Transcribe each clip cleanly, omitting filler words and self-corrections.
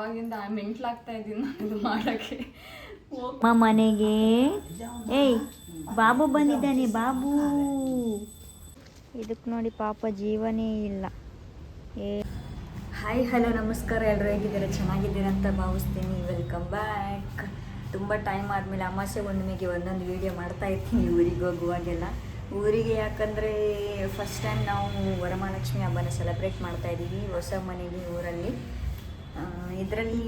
ಅವಾಗಿಂದ ಮೆಂಟ್ಲಾಗ್ತಾ ಇದ್ದೀನಿ ನಾನು ಇದು ಮಾಡೋಕ್ಕೆ. ಮನೆಗೆ ಏಯ್ ಬಾಬು ಬಂದಿದ್ದಾನೆ ಬಾಬು. ಇದಕ್ಕೆ ನೋಡಿ ಪಾಪ ಜೀವನೇ ಇಲ್ಲ. ಹಾಯ್ ಹಲೋ ನಮಸ್ಕಾರ, ಎಲ್ಲರೂ ಹೇಗಿದ್ದೀರಾ? ಚೆನ್ನಾಗಿದ್ದೀರಾ ಅಂತ ಭಾವಿಸ್ತೀನಿ. Welcome back. ತುಂಬ ಟೈಮ್ ಆದಮೇಲೆ ಅಮಾವಾಸ್ಯೆ ಹುಣ್ಣಿಮೆಗೆ ಒಂದೊಂದು ವೀಡಿಯೋ ಮಾಡ್ತಾ ಇರ್ತೀನಿ ಊರಿಗೆ ಹೋಗುವಾಗೆಲ್ಲ. ಊರಿಗೆ ಯಾಕಂದರೆ ಫಸ್ಟ್ ಟೈಮ್ ನಾವು ವರಮಹಾಲಕ್ಷ್ಮಿ ಹಬ್ಬನ ಸೆಲೆಬ್ರೇಟ್ ಮಾಡ್ತಾಯಿದ್ದೀವಿ ಹೊಸ ಮನೆಗೆ ಊರಲ್ಲಿ. ಇದರಲ್ಲಿ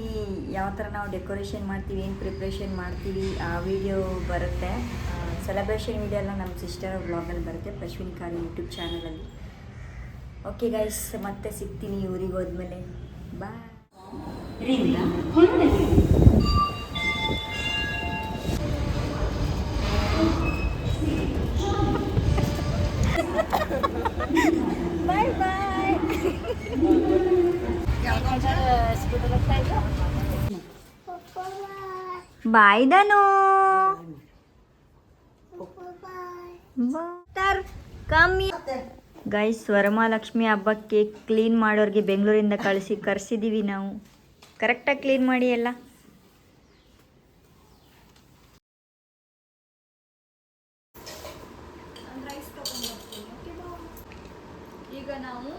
ಯಾವ ಥರ ನಾವು ಡೆಕೋರೇಷನ್ ಮಾಡ್ತೀವಿ, ಏನು ಪ್ರಿಪ್ರೇಷನ್ ಮಾಡ್ತೀವಿ ಆ ವಿಡಿಯೋ ಬರುತ್ತೆ. ಸೆಲೆಬ್ರೇಷನ್ ವಿಡಿಯೋ ಎಲ್ಲ ನಮ್ಮ ಸಿಸ್ಟರ್ ಬ್ಲಾಗಲ್ಲಿ ಬರುತ್ತೆ, ಅಶ್ವಿನಿ ಖಾಲಿ ಯೂಟ್ಯೂಬ್ ಚಾನಲಲ್ಲಿ. ಓಕೆ ಗೈಸ್, ಮತ್ತೆ ಸಿಗ್ತೀನಿ ಊರಿಗೆ ಹೋದ್ಮೇಲೆ. ಬಾಯ್. ಬಾಯ್ ಬಾಯ್. ಬಾಯ್ ಧನು. ಕಮ್ಮಿ ಗೈಸ್, ವರಮಹಾಲಕ್ಷ್ಮಿ ಹಬ್ಬಕ್ಕೆ ಕ್ಲೀನ್ ಮಾಡೋರಿಗೆ ಬೆಂಗಳೂರಿಂದ ಕರೆಸಿದ್ದೀವಿ ನಾವು. ಕರೆಕ್ಟಾಗಿ ಕ್ಲೀನ್ ಮಾಡಿ ಎಲ್ಲ. ಈಗ ನಾವು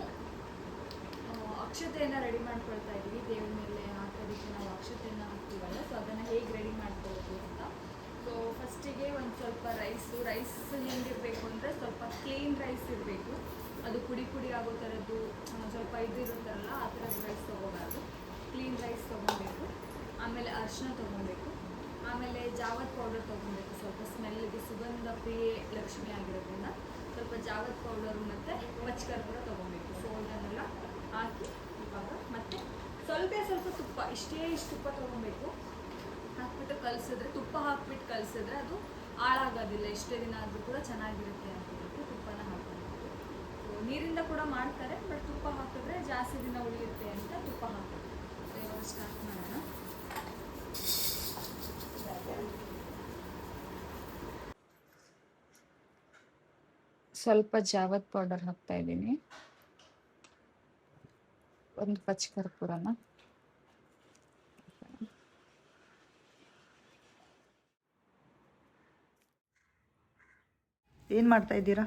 ಅಕ್ಷತೆಯನ್ನು ರೆಡಿ ಮಾಡ್ಕೊಳ್ತಾ ಇದ್ದೀವಿ. ದೇವ್ರ ಮೇಲೆ ಹಾಕೋದಕ್ಕೆ ನಾವು ಅಕ್ಷತೆಯನ್ನು ಹಾಕ್ತೀವಲ್ಲ, ಸೊ ಅದನ್ನು ಹೇಗೆ ರೆಡಿ ಮಾಡ್ಕೊಳ್ಳೋದು ಅಂತ. ಸೊ ಫಸ್ಟಿಗೆ ಒಂದು ಸ್ವಲ್ಪ ರೈಸ್ ಹೆಂಗಿರಬೇಕು ಅಂದರೆ ಸ್ವಲ್ಪ ಕ್ಲೀನ್ ರೈಸ್ ಇರಬೇಕು. ಅದು ಪುಡಿ ಆಗೋ ಥರದ್ದು ಸ್ವಲ್ಪ ಇದಿರುತ್ತಲ್ಲ, ಆ ಥರದ್ದು ರೈಸ್ ತೊಗೋಬಾರ್ದು. ಕ್ಲೀನ್ ರೈಸ್ ತೊಗೊಬೇಕು. ಆಮೇಲೆ ಅರಿಶಿನ ತೊಗೊಬೇಕು. ಆಮೇಲೆ ಜಾವತ್ ಪೌಡರ್ ತೊಗೊಬೇಕು. ಸ್ವಲ್ಪ ಸ್ಮೆಲ್ಗೆ ಸುಗಂಧ ಪ್ರಿಯೆ ಲಕ್ಷ್ಮಿ ಆಗಿರೋದ್ರಿಂದ ಸ್ವಲ್ಪ ಜಾವತ್ ಪೌಡರು ಮತ್ತು ಪಚ್ಕರ್ಪೂರ ತೊಗೊಬೇಕು. ಸೊ ಇದನ್ನೆಲ್ಲ ಹಾಕಿ ಇವಾಗ ಮತ್ತೆ ಸ್ವಲ್ಪ ತುಪ್ಪ, ಇಷ್ಟು ತುಪ್ಪ ತೊಗೊಬೇಕು. ಹಾಕ್ಬಿಟ್ಟು ಕಲಿಸಿದ್ರೆ, ತುಪ್ಪ ಹಾಕ್ಬಿಟ್ಟು ಕಲಿಸಿದ್ರೆ ಅದು ಹಾಳಾಗೋದಿಲ್ಲ. ಎಷ್ಟೇ ದಿನ ಆದರೂ ಕೂಡ ಚೆನ್ನಾಗಿರುತ್ತೆ ಅಂತ ಹೇಳ್ಬಿಟ್ಟು ತುಪ್ಪನ ಹಾಕಬೇಕು. ಸೊ ನೀರಿಂದ ಕೂಡ ಮಾಡ್ತಾರೆ, ಬಟ್ ತುಪ್ಪ ಹಾಕಿದ್ರೆ ಜಾಸ್ತಿ ದಿನ ಉಳಿಯುತ್ತೆ ಅಂತ ತುಪ್ಪ ಹಾಕಬೇಕು. ಸೊ ಇವಾಗ ಸ್ಟಾರ್ಟ್ ಮಾಡೋಣ. ಸ್ವಲ್ಪ ಜಾವತ್ ಪೌಡರ್ ಹಾಕ್ತಾ ಇದ್ದೀನಿ, ಒಂದು ಪಚ್ಕರ್ಪೂರನ. ಏನು ಮಾಡ್ತಾ ಇದ್ದೀರಾ?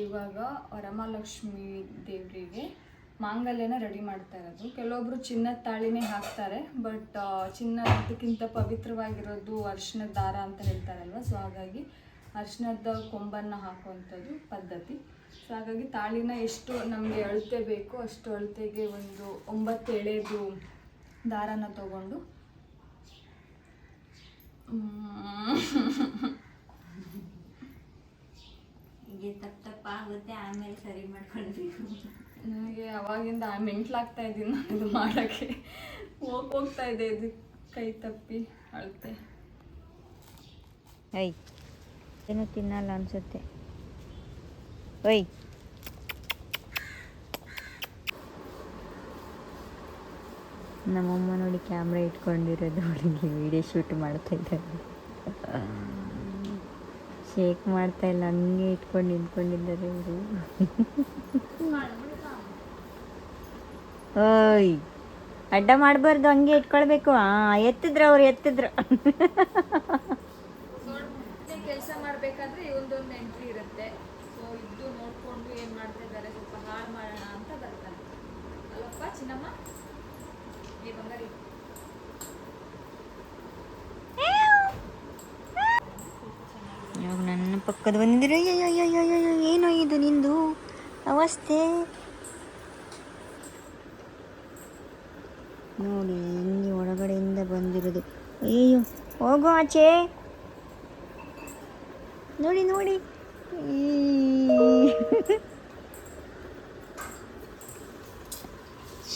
ಇವಾಗ ವರಮಹಾಲಕ್ಷ್ಮಿ ದೇವರಿಗೆ ಮಾಂಗಲ್ಯನ ರೆಡಿ ಮಾಡ್ತಾ ಇರೋದು. ಕೆಲವೊಬ್ರು ಚಿನ್ನದ ತಾಳಿನೇ ಹಾಕ್ತಾರೆ, ಬಟ್ ಚಿನ್ನದಕ್ಕಿಂತ ಪವಿತ್ರವಾಗಿರೋದು ಅರಿಶಿನದ ದಾರ ಅಂತ ಹೇಳ್ತಾರಲ್ವ. ಸೊ ಹಾಗಾಗಿ ಅರಿಶಿನದ ಕೊಂಬನ್ನು ಹಾಕುವಂಥದ್ದು ಪದ್ಧತಿ. ಸೊ ಹಾಗಾಗಿ ತಾಳಿನ ಎಷ್ಟು ನಮಗೆ ಅಳತೆ ಬೇಕೋ ಅಷ್ಟು ಅಳತೆಗೆ ಒಂದು 9 ಎಳೆದು ದಾರನ ತಗೊಂಡು ಹೀಗೆ ತಪ್ಪ ಆಗುತ್ತೆ, ಆಮೇಲೆ ಸರಿ ಮಾಡ್ಕೊಳ್ಬೇಕು. ನನಗೆ ಅವಾಗಿಂದ ಮೆಂಟ್ಲಾಗ್ತಾ ಇದ್ದೀನಿ ನಾನು ಇದು ಮಾಡೋಕ್ಕೆ. ಹೋಗ್ತಾ ಇದೆ ಇದು ಕೈ ತಪ್ಪಿ ಅಳತೆ. ಐ ಏನು ತಿನ್ನಲ್ಲ ಅನ್ಸುತ್ತೆ. ಒಯ್ ನಮ್ಮಮ್ಮ ನೋಡಿ ಕ್ಯಾಮ್ರಾ ಇಟ್ಕೊಂಡಿರೋದು, ಅವಳಿಗೆ ವಿಡಿಯೋ ಶೂಟ್ ಮಾಡ್ತಾ ಇದ್ದಾರೆ. ಶೇಕ್ ಮಾಡ್ತಾ ಇಲ್ಲ, ಹಂಗೆ ಇಟ್ಕೊಂಡು ನಿಂತ್ಕೊಂಡಿದ್ದಾರೆ ಇವರು. ಓಯ್ ಅಡ್ಡ ಮಾಡಬಾರ್ದು, ಹಂಗೆ ಇಟ್ಕೊಳ್ಬೇಕು. ಎತ್ತಿದ್ರು ಅವ್ರು ಎತ್ತಿದ್ರು. ಕೆಲಸ ಮಾಡಬೇಕಾದ್ರೆ ಒಂದೊಂದು ಎಂಟ್ರಿ ಇರುತ್ತೆ. ಸೊ ಇದು ನೋಡಿಕೊಂಡು ಏನು ಮಾಡ್ತಾ ಇದ್ದಾರೆ, ಸ್ವಲ್ಪ ಹಾಳು ಮಾಡೋಣ ಅಂತ ಬರ್ತಾರೆ ಅಲ್ಲಪ್ಪ ಚಿನ್ನಮ್ಮ. ಈ ಬಂಗಾರಿ ಇವಾಗ ನನ್ನ ಪಕ್ಕದ ಬಂದಿರೋ. ಏನೋ ಇದು ನಿಂದು ಅವಸ್ಥೆ ನೋಡಿ, ಹಿಂಗೆ ಒಳಗಡೆಯಿಂದ ಬಂದಿರೋದು. ಅಯ್ಯೋ ಹೋಗೋ ಆಚೆ. ನೋಡಿ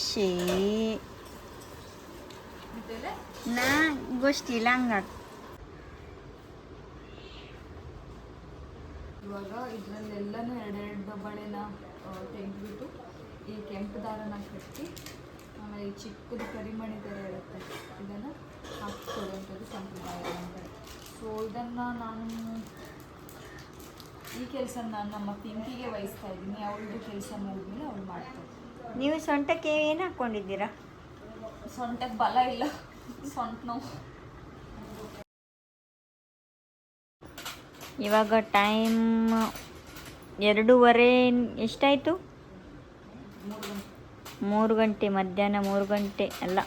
ಶೇ ನಾ ಗೊತ್ತಿಲ್ಲ ಹಂಗ. ಇವಾಗ ಇದರಲ್ಲೆಲ್ಲನೂ ಎರಡೆರಡು ಬಳೆನ ತೆಗೆದ್ಬಿಟ್ಟು ಈ ಕೆಂಪು ದಾರನ ಕಟ್ಟಿ, ಆಮೇಲೆ ಈ ಚಿಕ್ಕದು ಕರಿಮಣಿ ಥರ ಇರುತ್ತೆ, ಇದನ್ನು ಹಾಕಿಕೊಡುವಂಥದ್ದು ಸಂಪ್ರದಾಯ ಅಂತಾರೆ. ಸೊ ಇದನ್ನು ನಾನು ಈ ಕೆಲಸ ನಾನು ನಮ್ಮ ಪಿಂಕಿಗೆ ವಹಿಸ್ತಾ ಇದ್ದೀನಿ. ಅವಳದು ಕೆಲಸ ಮುಗಿದ್ಮೇಲೆ ಅವಳು ಮಾಡ್ತಾರೆ. ನೀವು ಸೊಂಟಕ್ಕೆ ಏನು ಹಾಕ್ಕೊಂಡಿದ್ದೀರಾ? ಸೊಂಟಕ್ಕೆ ಬಲ ಇಲ್ಲ, ಸೊಂಟ ನೋವು. ಇವಾಗ ಟೈಮ್ 2:30 ಎಷ್ಟಾಯಿತು? 3 ಗಂಟೆ, ಮಧ್ಯಾಹ್ನ 3 ಗಂಟೆ ಅಲ್ಲ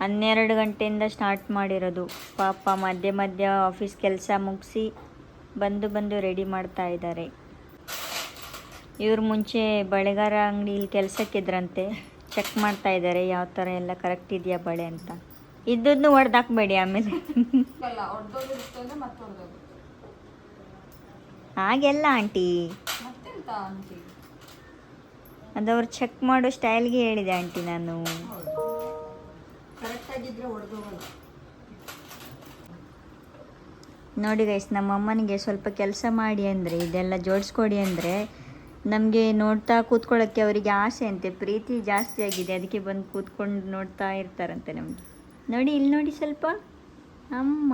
12 ಗಂಟೆಯಿಂದ ಸ್ಟಾರ್ಟ್ ಮಾಡಿರೋದು. ಪಾಪ ಮಧ್ಯೆ ಮಧ್ಯ ಆಫೀಸ್ ಕೆಲಸ ಮುಗಿಸಿ ಬಂದು ರೆಡಿ ಮಾಡ್ತಾ ಇದ್ದಾರೆ. ಇವ್ರು ಮುಂಚೆ ಬಳೆಗಾರ ಅಂಗಡಿಲಿ ಕೆಲಸಕ್ಕಿದ್ರಂತೆ, ಚೆಕ್ ಮಾಡ್ತಾ ಇದ್ದಾರೆ ಯಾವ ಥರ ಎಲ್ಲ ಕರೆಕ್ಟ್ ಇದೆಯಾ ಬಳೆ ಅಂತ. ಇದ್ದನ್ನು ಹೊಡೆದಾಕ್ಬೇಡಿ ಆಮೇಲೆ. ಹಾಗೆಲ್ಲ ಆಂಟಿ, ಅದವ್ರು ಚೆಕ್ ಮಾಡೋ ಸ್ಟೈಲ್ಗೆ ಹೇಳಿದೆ ಆಂಟಿ ನಾನು. ನೋಡಿ ಗೈಸ್, ನಮ್ಮ ಅಮ್ಮನಿಗೆ ಸ್ವಲ್ಪ ಕೆಲಸ ಮಾಡಿ ಅಂದರೆ, ಇದೆಲ್ಲ ಜೋಡಿಸ್ಕೊಡಿ ಅಂದರೆ ನಮಗೆ ನೋಡ್ತಾ ಕೂತ್ಕೊಳ್ಳೋಕ್ಕೆ ಅವರಿಗೆ ಆಸೆ ಅಂತೆ, ಪ್ರೀತಿ ಜಾಸ್ತಿ ಆಗಿದೆ, ಅದಕ್ಕೆ ಬಂದು ಕೂತ್ಕೊಂಡು ನೋಡ್ತಾ ಇರ್ತಾರಂತೆ ನಮಗೆ. ನೋಡಿ ಇಲ್ಲಿ ನೋಡಿ ಸ್ವಲ್ಪ ಅಮ್ಮ.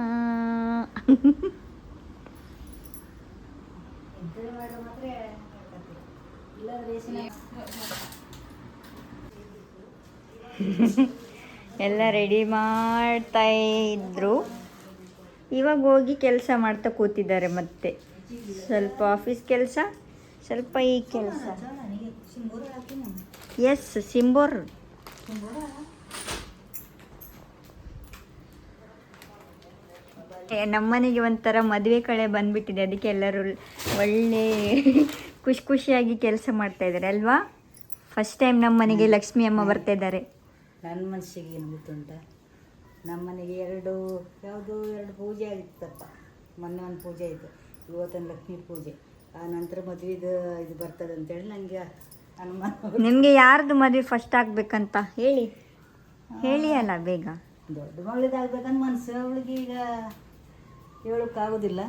ಎಲ್ಲ ರೆಡಿ ಮಾಡ್ತಾ ಇದ್ರು, ಇವಾಗ ಹೋಗಿ ಕೆಲಸ ಮಾಡ್ತಾ ಕೂತಿದ್ದಾರೆ. ಮತ್ತೆ ಸ್ವಲ್ಪ ಆಫೀಸ್ ಕೆಲಸ, ಸ್ವಲ್ಪ ಈ ಕೆಲಸ. ಎಸ್, ಸಿಂಬೋರ್. ನಮ್ಮನೆಗೆ ಒಂಥರ ಮದುವೆ ಕಳೆ ಬಂದ್ಬಿಟ್ಟಿದೆ, ಅದಕ್ಕೆ ಎಲ್ಲರೂ ಒಳ್ಳೆ ಖುಷಿಯಾಗಿ ಕೆಲಸ ಮಾಡ್ತಾ ಇದ್ದಾರೆ ಅಲ್ವಾ? ಫಸ್ಟ್ ಟೈಮ್ ನಮ್ಮ ಮನೆಗೆ ಲಕ್ಷ್ಮಿ ಅಮ್ಮ ಬರ್ತಾ ಇದ್ದಾರೆ. ನನ್ನ ಮನಸ್ಸಿಗೆ ಏನು ಗೊತ್ತುಂಟ, ನಮ್ಮ ಮನೆಗೆ ಎರಡು ಪೂಜೆ ಆಗಿತ್ತಪ್ಪ. ಮೊನ್ನೆ ಒಂದು ಪೂಜೆ ಆಯಿತು, ಇವತ್ತೊಂದು ಲಕ್ಷ್ಮೀ ಪೂಜೆ, ಆ ನಂತರ ಮದುವೆದು ಇದು ಬರ್ತದೆ ಅಂತೇಳಿ ನನಗೆ ಅನುಮಾನ. ನಿಮಗೆ ಯಾರ್ದು ಮದುವೆ ಫಸ್ಟ್ ಆಗ್ಬೇಕಂತ ಹೇಳಿ ಅಲ್ಲ ಬೇಗ. ದೊಡ್ಡ ಮಗಳಿಗಾಗ್ಬೇಕಂತ ಮನಸ್ಸು, ಅವಳಿಗೆ ಈಗ ಹೇಳೋಕ್ಕಾಗೋದಿಲ್ಲ.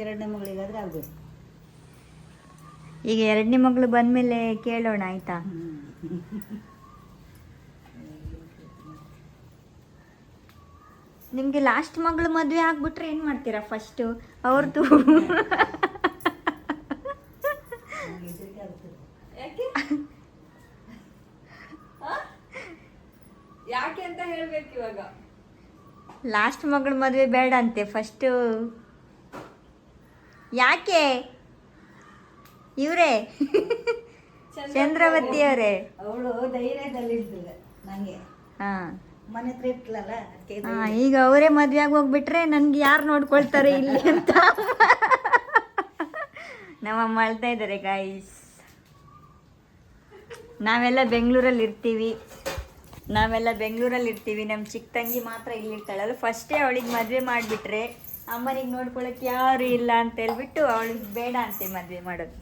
ಎರಡನೇ ಮಗಳಿಗಾದ್ರೆ ಆಗಬೇಕು. ಈಗ ಎರಡನೇ ಮಗಳು ಬಂದಮೇಲೆ ಕೇಳೋಣ ಆಯ್ತಾ? ನಿಮಗೆ ಲಾಸ್ಟ್ ಮಗಳು ಮದುವೆ ಆಗ್ಬಿಟ್ರೆ ಏನು ಮಾಡ್ತೀರಾ ಫಸ್ಟು? ಅವ್ರದ್ದು ಯಾಕೆ ಅಂತ ಹೇಳ್ಬೇಕು ಇವಾಗ. ಲಾಸ್ಟ್ ಮಗಳ ಮದುವೆ ಬೇಡ ಅಂತೆ ಫಸ್ಟು. ಯಾಕೆ? ಇವರೇ ಚಂದ್ರವತಿ ಅವರೇ. ಅವಳು ಧೈರ್ಯದಲ್ಲಿರ್ತಿಲ್ಲ ನನಗೆ. ಹಾಂ, ಮನೆ ಹತ್ರ ಇಟ್ಲಲ್ಲ ಅದಕ್ಕೆ. ಹಾಂ, ಈಗ ಅವರೇ ಮದುವೆ ಆಗಿ ಹೋಗ್ಬಿಟ್ರೆ ನನಗೆ ಯಾರು ನೋಡ್ಕೊಳ್ತಾರೆ ಇಲ್ಲಿ ಅಂತ ನಮ್ಮಮ್ಮ ಅಳ್ತಾ ಇದ್ದಾರೆ ಗೈಸ್. ನಾವೆಲ್ಲ ಬೆಂಗಳೂರಲ್ಲಿ ಇರ್ತೀವಿ, ನಮ್ಮ ಚಿಕ್ಕ ತಂಗಿ ಮಾತ್ರ ಇಲ್ಲಿರ್ತಾಳಲ್ಲ. ಫಸ್ಟೇ ಅವಳಿಗೆ ಮದುವೆ ಮಾಡಿಬಿಟ್ರೆ ಅಮ್ಮನಿಗೆ ನೋಡ್ಕೊಳಕ್ಕೆ ಯಾರು ಇಲ್ಲ ಅಂತ ಹೇಳ್ಬಿಟ್ಟು ಅವಳಿಗೆ ಬೇಡ ಅಂತೆ ಮದುವೆ ಮಾಡೋದು.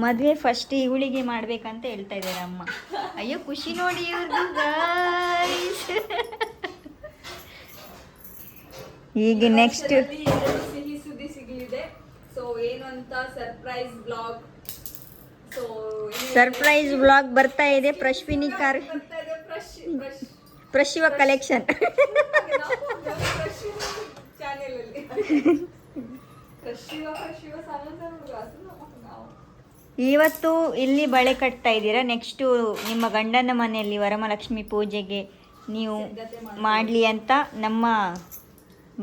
ಮದುವೆ ಫಸ್ಟ್ ಇವಳಿಗೆ ಮಾಡ್ಬೇಕಂತ ಹೇಳ್ತಾ ಇದ್ದಾರೆ ಅಮ್ಮ. ಅಯ್ಯೋ ಖುಷಿ ನೋಡಿ ಇವ್ರದ್ದು ಗೈಸ್. ಈಗ ನೆಕ್ಸ್ಟ್ ಸಿಹಿ ಸುದ್ದಿ ಸಿಗಲಿದೆ. ಸೊ ಏನು ಅಂತ ಸರ್ಪ್ರೈಸ್ ವ್ಲಾಗ್ ಬರ್ತಾ ಇದೆ. ಪ್ರಶ್ವಿನಿ ಕಾರ್ ಪ್ರಶಿವ ಕಲೆಕ್ಷನ್ ಚಾನೆಲ್ ಅಲ್ಲಿ ಇವತ್ತು ಇಲ್ಲಿ ಬಳೆ ಕಟ್ತಾ ಇದ್ದೀರಾ, ನೆಕ್ಸ್ಟು ನಿಮ್ಮ ಗಂಡನ ಮನೆಯಲ್ಲಿ ವರಮಹಾಲಕ್ಷ್ಮಿ ಪೂಜೆಗೆ ನೀವು ಮಾಡಲಿ ಅಂತ ನಮ್ಮ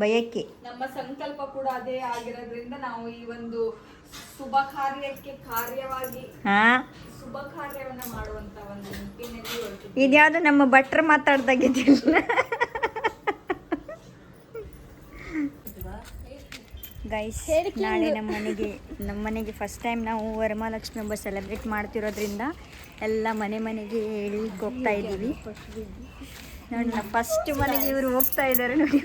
ಬಯಕೆ, ನಮ್ಮ ಸಂಕಲ್ಪ ಕೂಡ ಅದೇ ಆಗಿರೋದ್ರಿಂದ ನಾವು ಈ ಒಂದು ಶುಭ ಕಾರ್ಯವನ್ನ ಮಾಡುವಂತ ಒಂದು ನಿಟ್ಟಿನಲ್ಲಿ ಹೊರಟಿದ್ದೀವಿ. ಇದ್ಯಾವುದು ನಮ್ಮ ಭಟ್ರು ಮಾತಾಡ್ದಾಗಿದ್ದಿಲ್ಲ ಗೈಸ್. ನಾಳೆ ನಮ್ಮ ಮನೆಗೆ ಫಸ್ಟ್ ಟೈಮ್ ನಾವು ವರಮಹಾಲಕ್ಷ್ಮಿ ಹಬ್ಬ ಸೆಲೆಬ್ರೇಟ್ ಮಾಡ್ತಿರೋದ್ರಿಂದ ಎಲ್ಲ ಮನೆಗೆ ಹೇಳಿಕ್ಕೆ ಹೋಗ್ತಾ ಇದ್ದೀವಿ. ನೋಡಿ, ನಾವು ಫಸ್ಟ್ ಮನೆಗೆ ಇವರು ಹೋಗ್ತಾ ಇದ್ದಾರೆ ನೋಡಿ.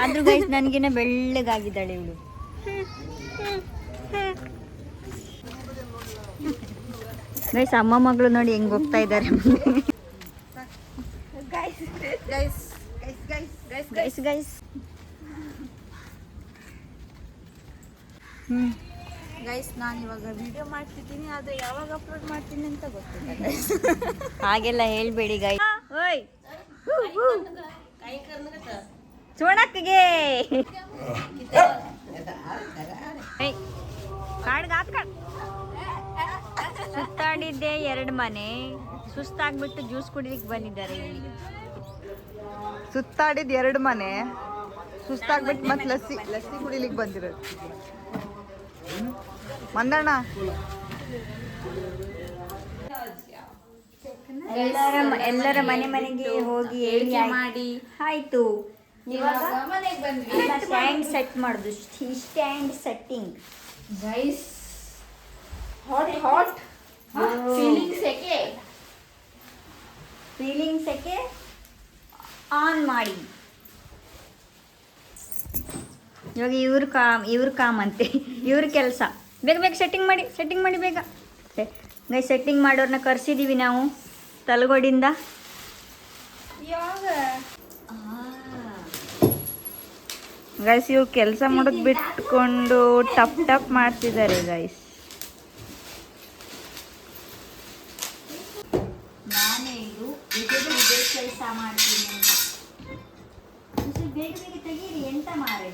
ಆದ್ರೂ ಗೈಸ್ ನನಗಿನ್ನ ಬೆಳ್ಳಗಾಗಿದ್ದಾಳೆ ಇವಳು. ಗೈಸ್ ಅಮ್ಮ ಮಗಳು ನೋಡಿ ಹೆಂಗ್ ಹೋಗ್ತಾ ಇದ್ದಾರೆ. ಗೈಸ್ ನಾನು ಇವಾಗ ವಿಡಿಯೋ ಮಾಡ್ತಿದ್ದೀನಿ, ಆದರೆ ಯಾವಾಗ ಅಪ್ಲೋಡ್ ಮಾಡ್ತೀನಿ ಅಂತ ಗೊತ್ತಿಲ್ಲ. ಹಾಗೆಲ್ಲ ಹೇಳ್ಬೇಡಿ ಗೈಸ್. ಓಯ್ ಸುವರ್ಣಕ್ಕಗೆ ಸುತ್ತಾಡಿದ್ದೆ 2 ಮನೆ, ಸುಸ್ತಾಗ್ಬಿಟ್ಟು ಜ್ಯೂಸ್ ಕುಡಿಲಿಕ್ಕೆ ಬಂದಿದ್ದಾರೆ ಇಲ್ಲಿ. ಸುತ್ತಾಡಿದ್ 2 ಮನೆ, ಸುಸ್ತಾಗ್ಬಿಟ್ಟು ಮತ್ತೆ ಲಸ್ಸಿ ಕುಡಿಲಿಕ್ಕೆ ಬಂದಿರೋದು. ಮಂದಣ್ಣ ಎಲ್ಲರ ಮನೆಗೆ ಹೋಗಿ ಹೇಳಿ ಮಾಡಿ ಆಯ್ತು. ಇವಾಗ ಮನೆಗೆ ಬಂದ್ವಿ. ಸ್ಟ್ಯಾಂಡ್ ಸೆಟ್ ಮಾಡುದು, stand setting. Guys hot feeling ಸೆಕೆ ಆನ್ ಮಾಡಿ. ಇವಾಗ ಇವ್ರ ಕಾಮ್ ಅಂತೆ, ಇವ್ರ ಕೆಲಸ. ಬೇಗ ಸೆಟ್ಟಿಂಗ್ ಮಾಡಿ ಬೇಗ. ಸೆಟ್ಟಿಂಗ್ ಮಾಡೋರನ್ನ ಕರ್ಸಿದೀವಿ ನಾವು ತಲಗೋಡಿಂದ. ಗೈಸ್ ಇವ್ರು ಕೆಲಸ ಮಾಡೋದು ಬಿಟ್ಕೊಂಡು ಟಪ್ ಮಾಡ್ತಿದ್ದಾರೆ ಗೈಸ್. ನಾನೇ ಇದು ಕೆಲಸ ಮಾಡ್ತೀನಿ ಅಂತ. ಬೇಗ ತೆಗೀರಿ, ಎಂತ ಮಾರಿ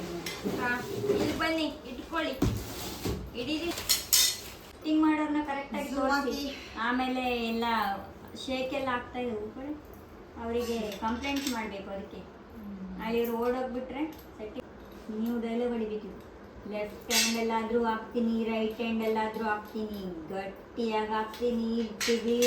ಇಲ್ಲಿ ಬನ್ನಿ ಇಟ್ಕೊಳ್ಳಿ. ಸೆಟ್ಟಿಂಗ್ ಮಾಡೋರ್ನ ಕರೆಕ್ಟಾಗಿ ತೋರಿಸಿ. ಆಮೇಲೆ ಎಲ್ಲ ಶೇಕ್ ಎಲ್ಲ ಆಗ್ತಾ ಇದೆ, ಅವರಿಗೆ ಕಂಪ್ಲೇಂಟ್ ಮಾಡಬೇಕು. ಅದಕ್ಕೆ ಅಲ್ಲಿ ಇವ್ರು ಓಡೋಗ್ಬಿಟ್ರೆ ಸೆಟ್ಟಿಂಗ್. ನೀವು ಡೈಲಾಗ್ ಹೊಡಿಬೇಕು, ಲೆಫ್ಟ್ ಹ್ಯಾಂಡ್ ಎಲ್ಲಾದರೂ ಹಾಕ್ತೀನಿ, ರೈಟ್ ಹ್ಯಾಂಡ್ ಎಲ್ಲಾದರೂ ಹಾಕ್ತೀನಿ, ಗಟ್ಟಿಯಾಗಿ ಹಾಕ್ತೀನಿ ಇರ್ತೀವಿ.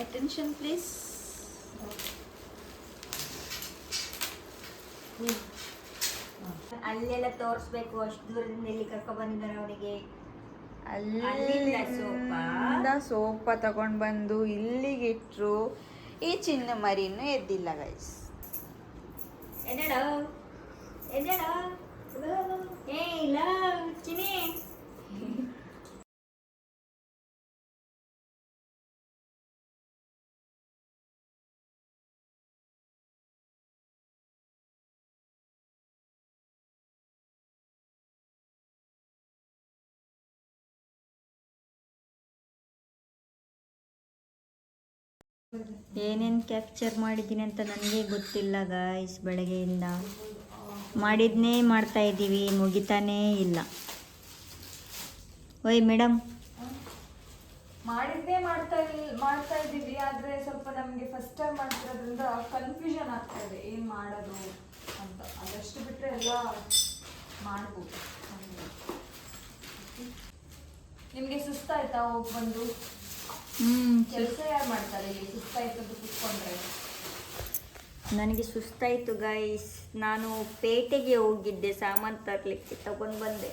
Attention please. ಅಲ್ಲೆಲ್ಲ ತೋರಿಸ್ಬೇಕು, ಅಷ್ಟು ದೂರದಿಂದ ಇಲ್ಲಿ ಕರ್ಕೊ ಬಂದಿದ್ದಾರೆ ಅವರಿಗೆ. ಅಲ್ಲಿಂದ ಸೋಪ ತಗೊಂಡು ಬಂದು ಇಲ್ಲಿಗೆ ಇಟ್ರು. ಈ ಚಿನ್ನ ಮರಿನೂ ಎದ್ದಿಲ್ಲ ಗೈಸ್. ಚಿನಿ ಏನೇನು ಕ್ಯಾಪ್ಚರ್ ಮಾಡಿದ್ದೀನಿ ಅಂತ ನನಗೆ ಗೊತ್ತಿಲ್ಲ ಗಾಯ್ಸ್. ಬೆಳಗ್ಗೆಯಿಂದ ಮಾಡಿದ್ನೇ ಮಾಡ್ತಾ ಇದ್ದೀವಿ, ಮುಗಿತಾನೇ ಇಲ್ಲ. ಓಯ್ ಮೇಡಮ್, ಮಾಡಿದ್ದೇ ಮಾಡ್ತಾ ಇದ್ದೀವಿ. ಆದರೆ ಸ್ವಲ್ಪ ನಮಗೆ ಫಸ್ಟ್ ಟೈಮ್ ಮಾಡ್ತಿರೋದ್ರಿಂದ ಕನ್ಫ್ಯೂಷನ್ ಆಗ್ತಾ ಇದೆ ಏನು ಮಾಡೋದು ಅಂತ. ಅದಷ್ಟು ಬಿಟ್ಟರೆ ಎಲ್ಲ ಮಾಡ್ಬೋದು. ನಿಮಗೆ ಸುಸ್ತಾಯ್ತಾ ಹೋಗಿ ಬಂದು? ಕೆಲಸ ಯಾರು ಮಾಡ್ತಾರೆ ಇಲ್ಲಿ? ಸುಸ್ತಾಯ್ತು ಕೂತ್ಕೊಂಡ್ರೆ. ನನಗೆ ಸುಸ್ತಾಯಿತು ಗೈಸ್. ನಾನು ಪೇಟೆಗೆ ಹೋಗಿದ್ದೆ ಸಾಮಾನು ತರಲಿಕ್ಕೆ, ತಗೊಂಡು ಬಂದೆ.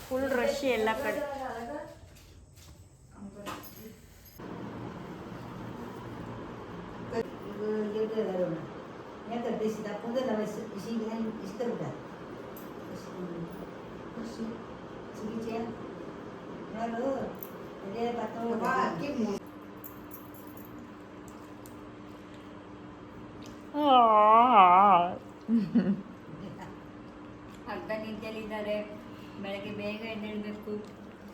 ಫುಲ್ ರಶ್ ಎಲ್ಲ ಕಡೆ. ಅರ್ಧ ನಿದ್ದೆಲಿದ್ದಾರೆ. ಬೆಳಗ್ಗೆ ಬೇಗ ಎದ್ದೇಳಬೇಕು.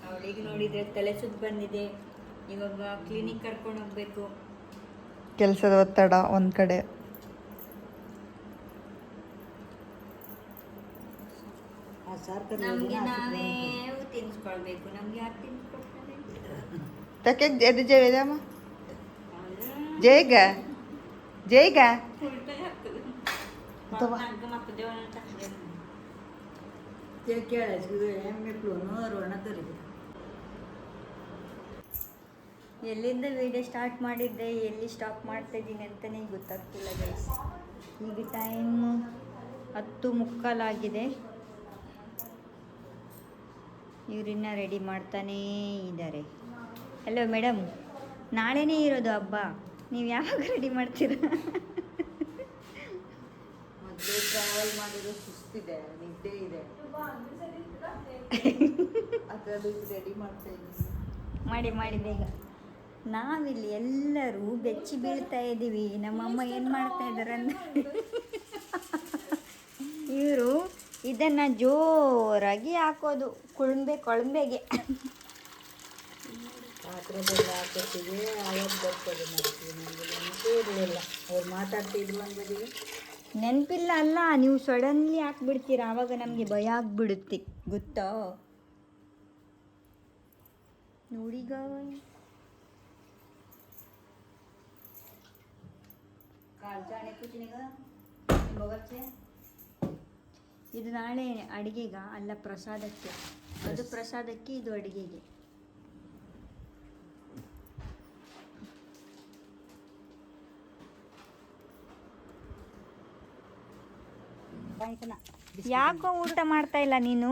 ಅವಳಿಗೆ ನೋಡಿದರೆ ತಲೆ ಸುತ್ತು ಬಂದಿದೆ. ಇವಾಗ ಕ್ಲಿನಿಕ್ ಕರ್ಕೊಂಡು ಹೋಗ್ಬೇಕು. ಕೆಲಸದ ಒತ್ತಡ ಒಂದು ಕಡೆ. ನಮಗೆ ನಾವೇ ತಿನ್ಸ್ಕೊಳ್ಬೇಕು. ನಮ್ಗೆ ಯಾರು ತಿನ್ಸ್ಕೊಡ್ತಾರೆ? ತಕ್ಕೆ ಎದ್ದು ಜೇದಮ್ಮ ಜೈಗ ಎಲ್ಲಿಂದ ವಿಡಿಯೋ ಸ್ಟಾರ್ಟ್ ಮಾಡಿದ್ದೆ, ಎಲ್ಲಿ ಸ್ಟಾಪ್ ಮಾಡ್ತಾ ಇದ್ದೀನಿ ಅಂತಲೇ ಗೊತ್ತಾಗ್ತಿಲ್ಲ ಗೈಸ್. ಈಗ ಟೈಮ್ 10:45 ಇವರಿನ್ನ ರೆಡಿ ಮಾಡ್ತಾನೇ ಇದ್ದಾರೆ. ಹಲೋ ಮೇಡಮ್, ನಾಳೆನೇ ಇರೋದು ಹಬ್ಬ, ನೀವು ಯಾವಾಗ ರೆಡಿ ಮಾಡ್ತೀರಾ? ಮೊದಲೇ ಟ್ರಾವೆಲ್ ಮಾಡಿರೋ ಸುಸ್ತಿದೆ, ನಿದ್ದೆ ಇದೆ, ಅದರಲ್ಲಿ ರೆಡಿ ಮಾಡ್ತಾ ಇದ್ದೀನಿ. ಮಾಡಿ ಬೇಗ. ನಾವಿಲ್ಲಿ ಎಲ್ಲರೂ ಬೆಚ್ಚಿ ಬೀಳ್ತಾ ಇದ್ದೀವಿ. ನಮ್ಮಮ್ಮ ಏನು ಮಾಡ್ತಾ ಇದ್ದಾರೆ ಅಂದರೆ ಇವರು ಇದನ್ನು ಜೋರಾಗಿ ಹಾಕೋದು ಕೊಳಂಬೆಗೆ. ಪಾತ್ರದಲ್ಲಿ ಹಾಕೋತಿಗೆ ಆವತ್ತು ಬರ್ತದೆ ಮಾಡ್ತೀವಿ. ನನಗೆ ನೆನಪೇ ಇರಲಿಲ್ಲ ಅವ್ರು ಮಾತಾಡ್ತಿದ್ರು ಅಂಬುದಿಗೆ. ನೆನಪಿಲ್ಲ ಅಲ್ಲ, ನೀವು ಸಡನ್ಲಿ ಹಾಕ್ಬಿಡ್ತೀರ, ಆವಾಗ ನಮಗೆ ಭಯ ಆಗ್ಬಿಡುತ್ತೆ ಗೊತ್ತಾ. ನೋಡಿಗ ಇದು ನಾಳೆ ಅಡುಗೆಗ ಅಲ್ಲ ಪ್ರಸಾದಕ್ಕೆ. ಅದು ಪ್ರಸಾದಕ್ಕೆ, ಇದು ಅಡುಗೆಗೆ. ಯಾಕೋ ಊಟ ಮಾಡ್ತಾ ಇಲ್ಲ ನೀನು?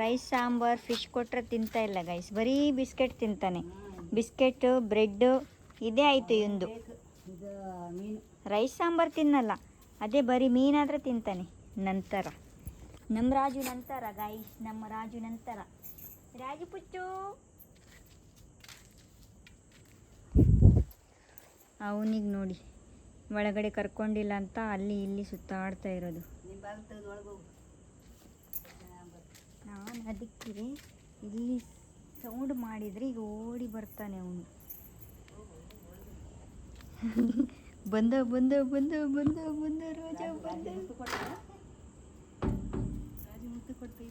ರೈಸ್ ಸಾಂಬಾರ್ ಫಿಶ್ ಕೊಟ್ಟರೆ ತಿಂತಾ ಇಲ್ಲ ಗೈಸ್, ಬರೀ ಬಿಸ್ಕೆಟ್ ತಿಂತಾನೆ. ಬಿಸ್ಕೆಟ್ ಬ್ರೆಡ್ ಇದೇ ಆಯಿತು ಇಂದು. ಇದು ಮೀನು ರೈಸ್ ಸಾಂಬಾರ್ ತಿನ್ನಲ್ಲ, ಅದೇ ಬರೀ ಮೀನಾದರೆ ತಿಂತಾನೆ. ನಂತರ ನಮ್ಮ ರಾಜು ನಂತರ ಗೈಸ್, ನಮ್ಮ ರಾಜು ನಂತರ. ರಾಜು ಪುಚ್ಚು ಅವನಿಗೆ ನೋಡಿ ಒಳಗಡೆ ಕರ್ಕೊಂಡಿಲ್ಲ ಅಂತ ಅಲ್ಲಿ ಇಲ್ಲಿ ಸುತ್ತಾಡ್ತಾ ಇರೋದು. ನಿಮ್ಮ ಬಾಗಿಲು ತೆಗೆದು ಒಳಗೆ ಹೋಗು. ನಾನು ಅದಕ್ಕೆ ಇಲ್ಲಿ ಸೌಂಡ್ ಮಾಡಿದರೆ ಈಗ ಓಡಿ ಬರ್ತಾನೆ ಅವನು. ಬಂದ ಬಂದ ಬಂದ ಬಂದ ಬಂದ ರಾಜ ಬಂದ.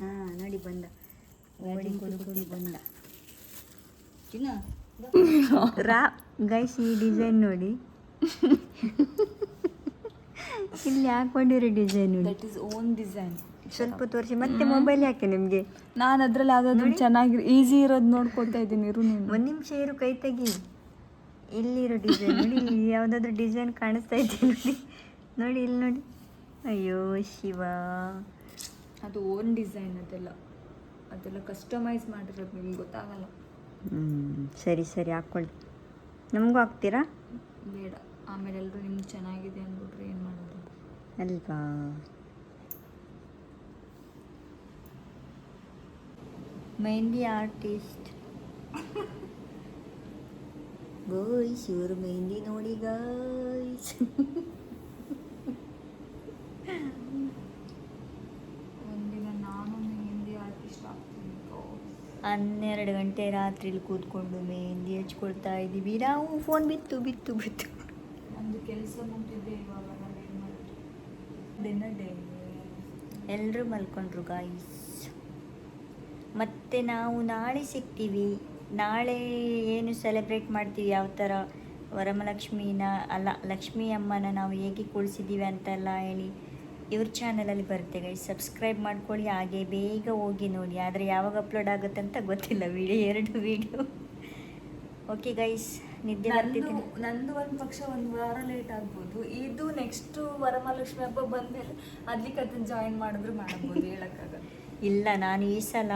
ಹಾಂ ನೋಡಿ ಬಂದ, ಓಡಿ ಕುಡಿ ಬಂದ. ಚಿನ್ನ ಗೈಸ್ ಈ ಡಿಸೈನ್ ನೋಡಿ, ಇಲ್ಲಿ ಹಾಕೊಂಡಿರೋ ಡಿಸೈನ್ ನೋಡಿ. That is own design. ಸ್ವಲ್ಪ ತೋರಿಸಿ ಮತ್ತೆ ಮೊಬೈಲ್ ಯಾಕೆ ನಿಮಗೆ? ನಾನು ಅದ್ರಲ್ಲಿ ಯಾವುದಾದ್ರು ಚೆನ್ನಾಗಿ ಈಸಿ ಇರೋದು ನೋಡ್ಕೊತಾ ಇದ್ದೀನಿ. ಇರು ನೀನು ಒಂದು ನಿಮಿಷ ಇರು, ಕೈ ತೆಗಿ. ಇಲ್ಲಿರೋ ಡಿಸೈನ್ ನೋಡಿ, ಇಲ್ಲಿ ಯಾವುದಾದ್ರೂ ಡಿಸೈನ್ ಕಾಣಿಸ್ತಾ ಇದೆ ನೋಡಿ. ನೋಡಿ ಇಲ್ಲಿ ನೋಡಿ. ಅಯ್ಯೋ ಶಿವ, ಅದು ಓನ್ ಡಿಸೈನ್. ಅದೆಲ್ಲ ಕಸ್ಟಮೈಸ್ ಮಾಡಿರೋದು, ನಿಮ್ಗೆ ಗೊತ್ತಾಗಲ್ಲ. ಸರಿ ಸರಿ ಹಾಕ್ಕೊಳ್ಳಿ. ನಮಗೂ ಹಾಕ್ತೀರಾ? ಬೇಡ, ಆಮೇಲೆ ಎಲ್ಲರೂ ನಿಮ್ಗೆ ಚೆನ್ನಾಗಿದೆ ಅಂದ್ಬಿಟ್ರೆ ಏನು ಮಾಡೋದು ಅಲ್ವಾ. ಮೆಹಂದಿ ಆರ್ಟಿಸ್ಟ್ ಗಾಯ್ಸ್, ಇವರು ಮೆಹಂದಿ ನೋಡಿ ಗಾಯ್ಸ್. ಒಂದಿನ ನಾನು ಮೆಹಂದಿ ಆರ್ಟಿಸ್ಟ್ ಆಗ್ತೀನಿ. 12 ಗಂಟೆ ರಾತ್ರಿಲಿ ಕೂತ್ಕೊಂಡು ಮೆಹಂದಿ ಹಚ್ಕೊಳ್ತಾ ಇದ್ದೀವಿ ನಾವು. ಫೋನ್ ಬಿತ್ತು ಬಿತ್ತು ಬಿತ್ತು. ಒಂದು ಕೆಲಸ ಮುಗಿದಿದೆ, ಇವಾಗ ನಾನು ಏನು ಮಾಡೋದು? ದಿನ ಡೇ ಎಲ್ಲರೂ ಮಲ್ಕೊಂಡ್ರು ಗಾಯ್ಸ್. ಮತ್ತೆ ನಾವು ನಾಳೆ ಸಿಗ್ತೀವಿ. ನಾಳೆ ಏನು ಸೆಲೆಬ್ರೇಟ್ ಮಾಡ್ತೀವಿ, ಯಾವ ಥರ ವರಮಲಕ್ಷ್ಮಿನ ಅಲ್ಲ ಲಕ್ಷ್ಮೀ ಅಮ್ಮನ ನಾವು ಹೇಗೆ ಕೂಡಿಸಿದ್ದೀವಿ ಅಂತೆಲ್ಲ ಹೇಳಿ ಇವ್ರ ಚಾನಲಲ್ಲಿ ಬರುತ್ತೆ ಗೈಸ್. ಸಬ್ಸ್ಕ್ರೈಬ್ ಮಾಡ್ಕೊಳ್ಳಿ, ಹಾಗೆ ಬೇಗ ಹೋಗಿ ನೋಡಿ. ಆದರೆ ಯಾವಾಗ ಅಪ್ಲೋಡ್ ಆಗುತ್ತೆ ಅಂತ ಗೊತ್ತಿಲ್ಲ, ಎರಡು ವಿಡಿಯೋ. ಓಕೆ ಗೈಸ್, ನಿದ್ದೆ ಬರ್ತಿದ್ದೀನಿ. ನಂದು ಒಂದು ಪಕ್ಷ ಒಂದು ವಾರ ಲೇಟ್ ಆಗ್ಬೋದು. ಇದು ನೆಕ್ಸ್ಟು ವರಮಹಾಲಕ್ಷ್ಮಿ ಹಬ್ಬ ಬಂದಮೇಲೆ ಅದಕ್ಕೆ ಅದನ್ನು ಜಾಯಿನ್ ಮಾಡಿದ್ರು ಮಾಡ್ಬೋದು, ಹೇಳೋಕ್ಕಾಗಲ್ಲ. ಇಲ್ಲ, ನಾನು ಈ ಸಲ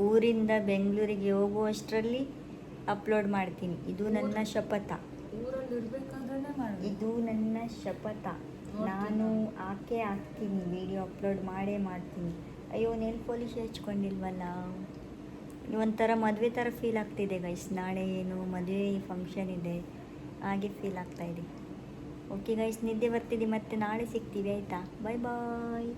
ಊರಿಂದ ಬೆಂಗಳೂರಿಗೆ ಹೋಗುವಷ್ಟರಲ್ಲಿ ಅಪ್ಲೋಡ್ ಮಾಡ್ತೀನಿ. ಇದು ನನ್ನ ಶಪಥ. ಊರಲ್ಲಿ ಇರಬೇಕಾದ್ರೆ ಮಾಡಿ. ಇದು ನನ್ನ ಶಪಥ. ನಾನು ಹಾಕ್ತೀನಿ, ವಿಡಿಯೋ ಅಪ್ಲೋಡ್ ಮಾಡೇ ಮಾಡ್ತೀನಿ. ಅಯ್ಯೋ, ನೆಲ್ ಪಾಲಿಶ್ ಹಚ್ಕೊಂಡಿಲ್ವಲ್ಲ. ಒಂಥರ ಮದುವೆ ಥರ ಫೀಲ್ ಆಗ್ತಿದೆ ಗೈಸ್. ನಾಳೆ ಏನು ಮದುವೆ ಫಂಕ್ಷನ್ ಇದೆ, ಹಾಗೆ ಫೀಲ್ ಆಗ್ತಾಯಿದೆ. ಓಕೆ ಗೈಸ್, ನಿದ್ದೆ ಬರ್ತಿದೆ. ಮತ್ತೆ ನಾಳೆ ಸಿಗ್ತೀವಿ ಆಯಿತಾ? ಬಾಯ್ ಬಾಯ್.